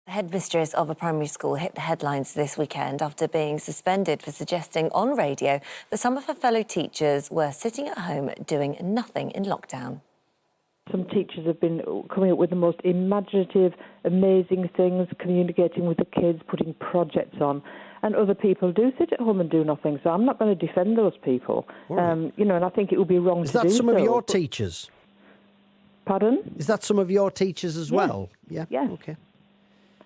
The headmistress of a primary school hit the headlines this weekend after being suspended for suggesting on radio that some of her fellow teachers were sitting at home doing nothing in lockdown. Some teachers have been coming up with the most imaginative, amazing things, communicating with the kids, putting projects on, and other people do sit at home and do nothing. So I'm not going to defend those people, and I think it would be wrong to do so. Is that some of your teachers? Pardon? Is that some of your teachers as well? Yeah. Yes. Okay.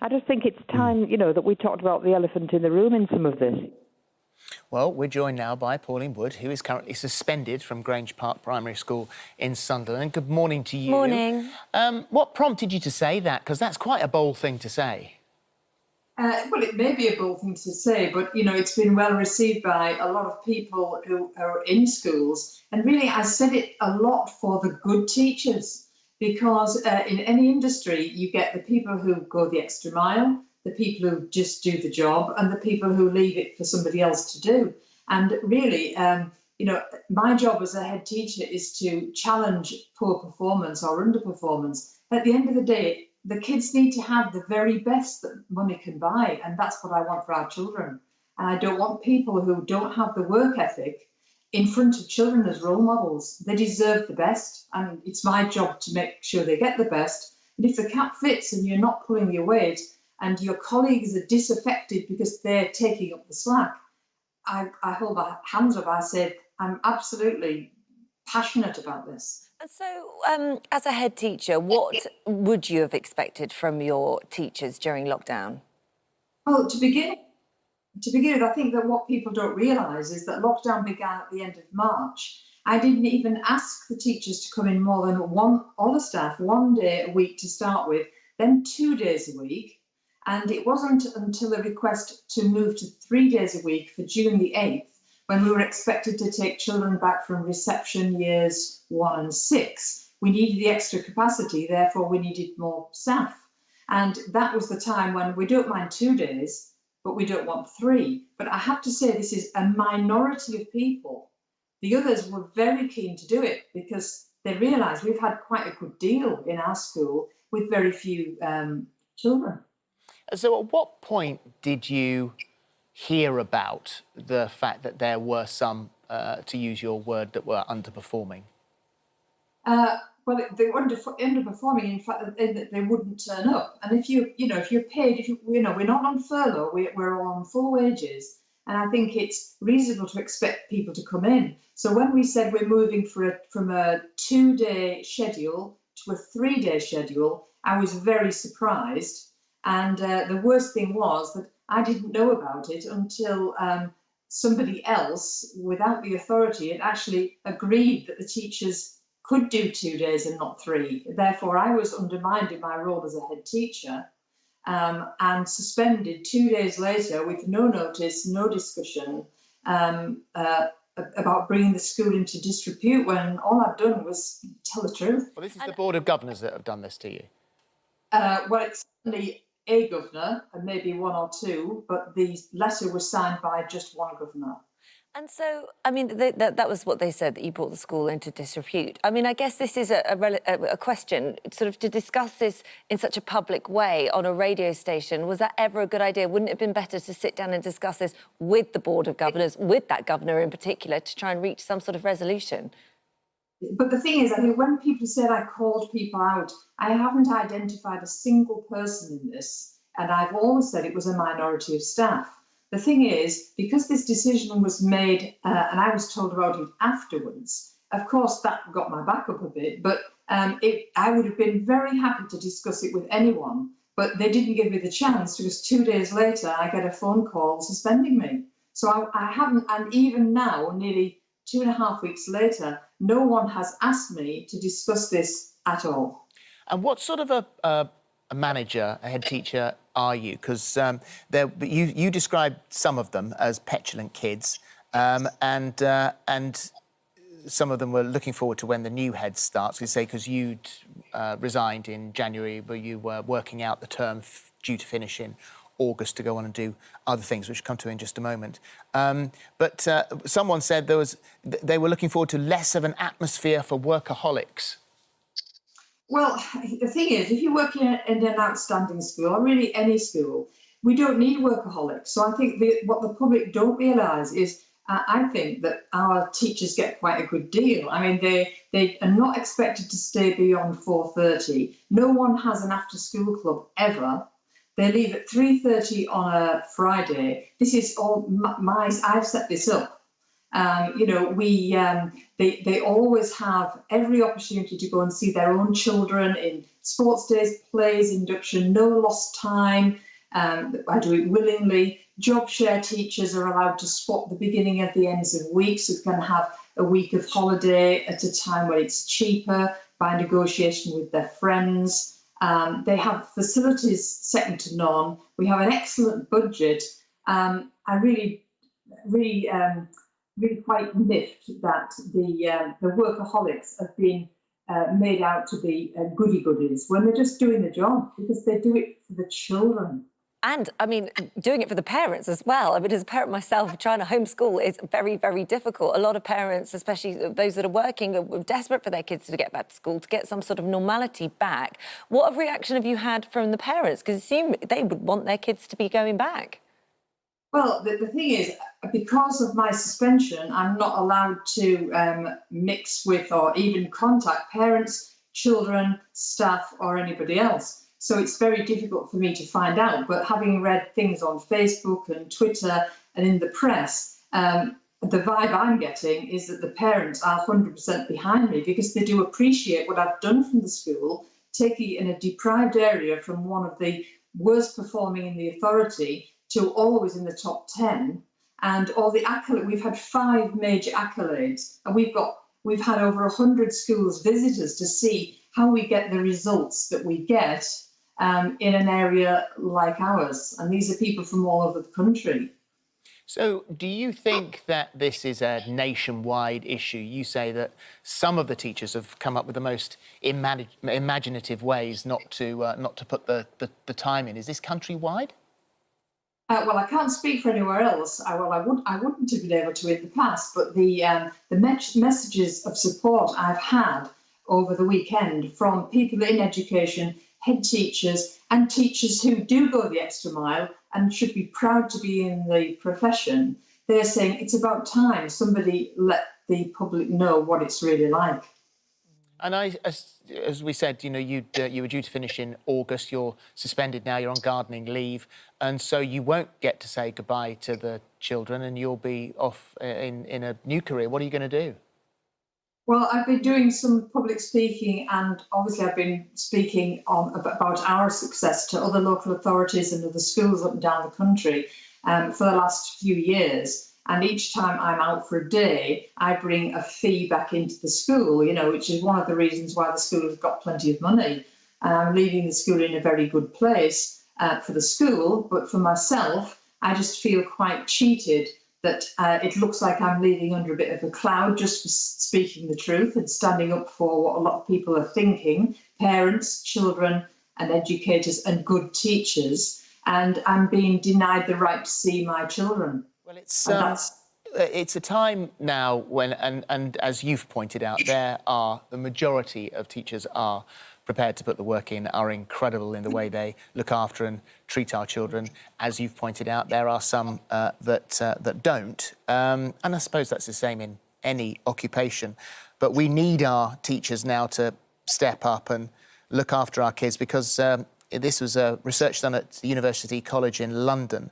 I just think it's time, that we talked about the elephant in the room in some of this. Well, we're joined now by Pauline Wood, who is currently suspended from Grange Park Primary School in Sunderland. Good morning to you. Morning. What prompted you to say that? Because that's quite a bold thing to say. Well, it may be a bold thing to say, but, it's been well received by a lot of people who are in schools. And really, I said it a lot for the good teachers, because in any industry, you get the people who go the extra mile, the people who just do the job, and the people who leave it for somebody else to do. And really, my job as a head teacher is to challenge poor performance or underperformance. At the end of the day, the kids need to have the very best that money can buy, and that's what I want for our children. And I don't want people who don't have the work ethic in front of children as role models. They deserve the best, and it's my job to make sure they get the best. And if the cap fits and you're not pulling your weight and your colleagues are disaffected because they're taking up the slack, I hold my hands up. I say, I'm absolutely passionate about this. And so, as a head teacher, what would you have expected from your teachers during lockdown? Well, to begin with, I think that what people don't realise is that lockdown began at the end of March. I didn't even ask the teachers to come in more than all the staff, 1 day a week to start with, then 2 days a week. And it wasn't until a request to move to 3 days a week for June the 8th, when we were expected to take children back from reception years 1 and 6. We needed the extra capacity, therefore we needed more staff. And that was the time when we don't mind 2 days, but we don't want 3. But I have to say, this is a minority of people. The others were very keen to do it because they realised we've had quite a good deal in our school with very few children. So at what point did you hear about the fact that there were some, to use your word, that were underperforming? Well, they were underperforming in fact that they wouldn't turn up. And if you're paid, we're not on furlough, we're on full wages. And I think it's reasonable to expect people to come in. So when we said we're moving from a 2-day schedule to a 3-day schedule, I was very surprised. And the worst thing was that I didn't know about it until somebody else, without the authority, had actually agreed that the teachers could do 2 days and not 3. Therefore, I was undermined in my role as a head teacher and suspended 2 days later with no notice, no discussion about bringing the school into disrepute, when all I've done was tell the truth. Well, this is the Board of Governors that have done this to you. Well, it's certainly a governor and maybe 1 or 2, but the letter was signed by just 1 governor. And so, I mean, that was what they said, that you brought the school into disrepute. I mean, I guess this is a question, sort of to discuss this in such a public way on a radio station. Was that ever a good idea? Wouldn't it have been better to sit down and discuss this with the Board of Governors, with that governor in particular, to try and reach some sort of resolution? But the thing is, I think when people said I called people out, I haven't identified a single person in this. And I've always said it was a minority of staff. The thing is, because this decision was made and I was told about it afterwards, of course, that got my back up a bit. But I would have been very happy to discuss it with anyone. But they didn't give me the chance, because 2 days later, I get a phone call suspending me. So I haven't, and even now, nearly 2.5 weeks later, no one has asked me to discuss this at all. And what sort of a manager, a head teacher, are you? Because you described some of them as petulant kids, and some of them were looking forward to when the new head starts. You say because you'd resigned in January, but you were working out the term due to finish in August to go on and do other things, which we'll come to in just a moment. But someone said they were looking forward to less of an atmosphere for workaholics. Well, the thing is, if you work in an outstanding school, or really any school, we don't need workaholics. So I think what the public don't realise is, I think that our teachers get quite a good deal. I mean, they are not expected to stay beyond 4:30. No one has an after-school club ever. They leave at 3:30 on a Friday. This is all I've set this up. They always have every opportunity to go and see their own children in sports days, plays, induction, no lost time. I do it willingly. Job share teachers are allowed to swap the beginning and the ends of weeks, so they can have a week of holiday at a time where it's cheaper by negotiation with their friends. They have facilities second to none. We have an excellent budget. I really quite miffed that the workaholics have been made out to be goody-goodies when they're just doing the job, because they do it for the children. And, I mean, doing it for the parents as well. I mean, as a parent myself, trying to homeschool is very, very difficult. A lot of parents, especially those that are working, are desperate for their kids to get back to school, to get some sort of normality back. What reaction have you had from the parents? Because it seems they would want their kids to be going back. Well, the thing is, because of my suspension, I'm not allowed to mix with or even contact parents, children, staff, or anybody else. So it's very difficult for me to find out. But having read things on Facebook and Twitter and in the press, the vibe I'm getting is that the parents are 100% behind me, because they do appreciate what I've done from the school, taking it in a deprived area from one of the worst performing in the authority to always in the top 10, and all the accolades. We've had 5 major accolades, and we've had over 100 schools visitors to see how we get the results that we get in an area like ours. And these are people from all over the country. So do you think that this is a nationwide issue? You say that some of the teachers have come up with the most imaginative ways not to put the time in. Is this countrywide? Well, I can't speak for anywhere else. I wouldn't have been able to in the past, but the messages of support I've had over the weekend from people in education, head teachers, and teachers who do go the extra mile and should be proud to be in the profession, they're saying it's about time somebody let the public know what it's really like. And as we said, you were due to finish in August. You're suspended now. You're on gardening leave, and so you won't get to say goodbye to the children, and you'll be off in a new career. What are you going to do? Well, I've been doing some public speaking, and obviously I've been speaking about our success to other local authorities and other schools up and down the country for the last few years. And each time I'm out for a day, I bring a fee back into the school, which is one of the reasons why the school has got plenty of money. And I'm leaving the school in a very good place for the school, but for myself, I just feel quite cheated that it looks like I'm leaving under a bit of a cloud just for speaking the truth and standing up for what a lot of people are thinking, parents, children and educators and good teachers, and I'm being denied the right to see my children. Well, it's a time now when, and as you've pointed out, the majority of teachers are prepared to put the work in, are incredible in the way they look after and treat our children. As you've pointed out, there are some that don't, and I suppose that's the same in any occupation. But we need our teachers now to step up and look after our kids, because this was research done at the University College in London.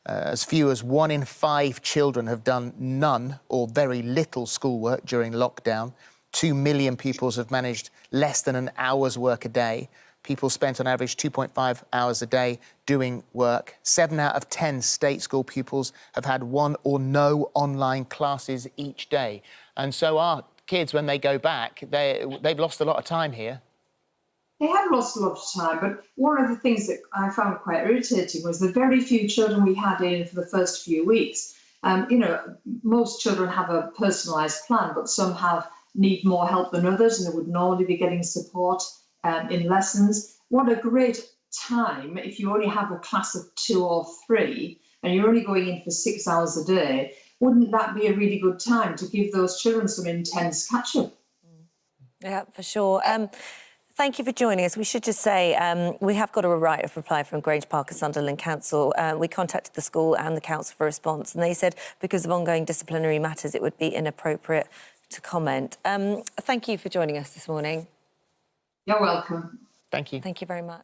As few as 1 in 5 children have done none or very little schoolwork during lockdown. 2 million pupils have managed less than an hour's work a day. People spent on average 2.5 hours a day doing work. 7 out of 10 state school pupils have had 1 or no online classes each day. And so our kids, when they go back, they've lost a lot of time here. They have lost a lot of time, but one of the things that I found quite irritating was the very few children we had in for the first few weeks. Most children have a personalised plan, but some need more help than others, and they would normally be getting support in lessons. What a great time if you only have a class of 2 or 3 and you're only going in for 6 hours a day. Wouldn't that be a really good time to give those children some intense catch-up? Yeah, for sure. Thank you for joining us. We should just say we have got a right of reply from Grange Park and Sunderland Council. We contacted the school and the council for a response, and they said because of ongoing disciplinary matters, it would be inappropriate to comment. Thank you for joining us this morning. You're welcome. Thank you. Thank you very much.